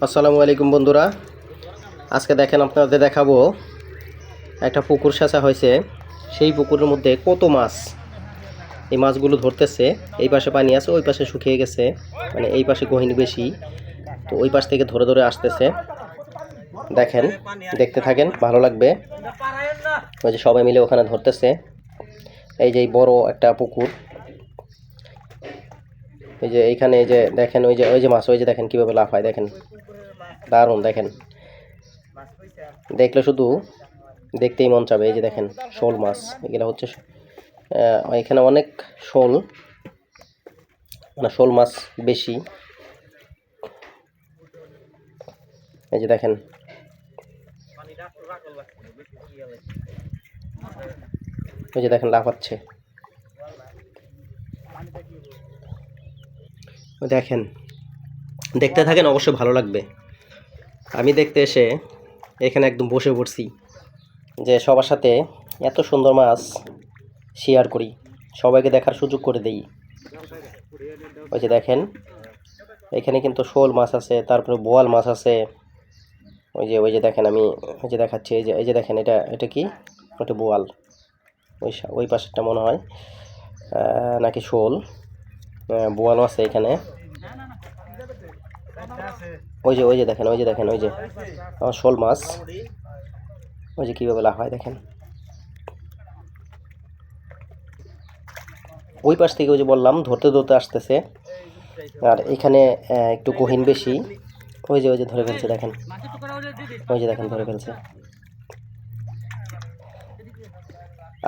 আসসালামু আলাইকুম বন্ধুরা, আজকে দেখেন আপনাদের দেখাবো একটা পুকুর সেচা হয়েছে। সেই পুকুরের মধ্যে কত মাছ, এই মাছগুলো ধরতেছে। এই পাশে পানি আছে, ওই পাশে শুকিয়ে গেছে, মানে এই পাশে গহীন বেশি, তো ওই পাশ থেকে ধরে ধরে আসতেছে। দেখেন, দেখতে থাকেন, ভালো লাগবে। ওই যে সবাই মিলে ওখানে ধরতেছে। এই যে বড় একটা পুকুর, এই যে এইখানে এই যে দেখেন, ওই যে মাছ, ওই যে দেখেন কিভাবে লাফায়, দেখেন দারুণ। দেখেন, দেখলে শুধু দেখতেই মন চাবে। এই যে দেখেন শোল মাছ, এগুলো হচ্ছে এখানে অনেক শোল, মানে শোল মাছ বেশি। এই যে দেখেন, ওই যে দেখেন লাফাচ্ছে। দেখেন, দেখতে থাকেন, অবশ্যই ভালো লাগবে। আমি দেখতে এসে এখানে একদম বসে পড়ছি, যে সবার সাথে এত সুন্দর মাছ শেয়ার করি, সবাইকে দেখার সুযোগ করে দেই। ওই যে দেখেন, এখানে কিন্তু শোল মাছ আছে, তারপরে বোয়াল মাছ আছে। ওই যে দেখেন, আমি ওই যে দেখাচ্ছি, এই যে দেখেন, এটা কি, ওটা বোয়াল। ওই পাশেরটা মনে হয় নাকি শোল। বোয়ালও আছে এখানে। ওই যে দেখেন, ওই যে শোল মাছ, ওই যে কীভাবে লাফায় দেখেন। ওই পাশ থেকে ওই যে বললাম ধরতে ধরতে আসতেছে। আর এখানে একটু গহীন বেশি। ওই যে ধরে ফেলছে, দেখেন, ওই যে দেখেন ধরে ফেলছে।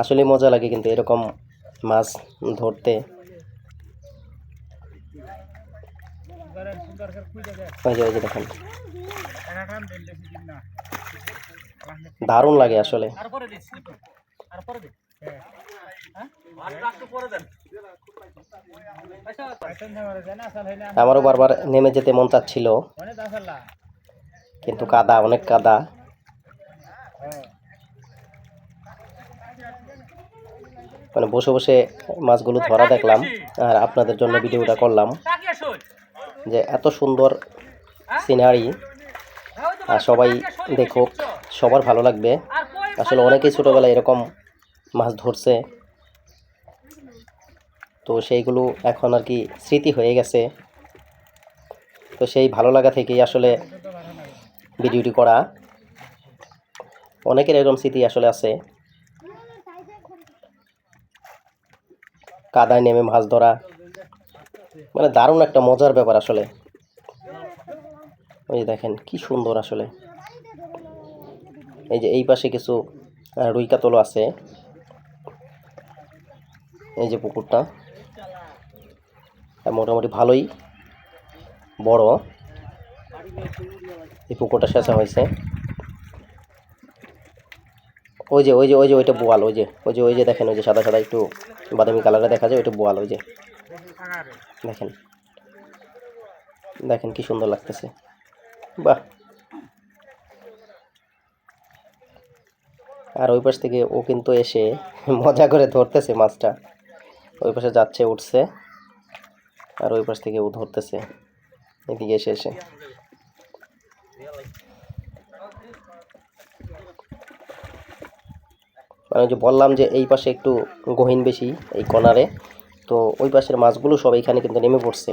আসলে মজা লাগে কিন্তু এরকম মাছ ধরতে। ওই যে দেখেন, দারুণ লাগে আসলে। আমারও বারবার নেমে যেতে মন চাচ্ছিল, কিন্তু কাদা, অনেক কাদা। মানে বসে বসে মাছগুলো ধরা দেখলাম, আর আপনাদের জন্য ভিডিওটা করলাম, যে এত সুন্দর সিনারি। আর সবাই দেখুক, সবার ভালো লাগবে। আসলে অনেকেই ছোটোবেলায় এরকম মাছ ধরছে, তো সেইগুলো এখন আর কি স্মৃতি হয়ে গেছে। তো সেই ভালো লাগা থেকেই আসলে ভিডিওটি করা। অনেকের এরকম স্মৃতি আসলে আছে, কাদায় নেমে মাছ ধরা, মানে দারুণ একটা মজার ব্যাপার আসলে। ওই যে দেখেন কি সুন্দর আসলে। এই যে এই পাশে কিছু রুই কাতলও আছে। এই যে পুকুরটা মোটামুটি ভালোই বড়, এই পুকুরটা সেচা হয়েছে। ওই যে ওইটা বোয়াল। ওই যে দেখেন, ওই যে সাদা সাদা একটু বাদামি কালারে দেখা যায়, ওইটা বোয়াল। ওই যে দেখেন, দেখেন কি সুন্দর লাগতেছে, বাহ। আর ওই পাশ থেকে ও কিন্তু এসে মজা করে ধরতেছে মাছটা। ওই পাশে যাচ্ছে, উঠছে, আর ওই পাশ থেকে ও ধরতেছে এদিকে এসে। মানে যে বললাম যে এই পাশে একটু গহীন বেশি, এই কর্নারে, তো ওই পাশের মাছগুলো সব এইখানে কিন্তু নেমে পড়ছে।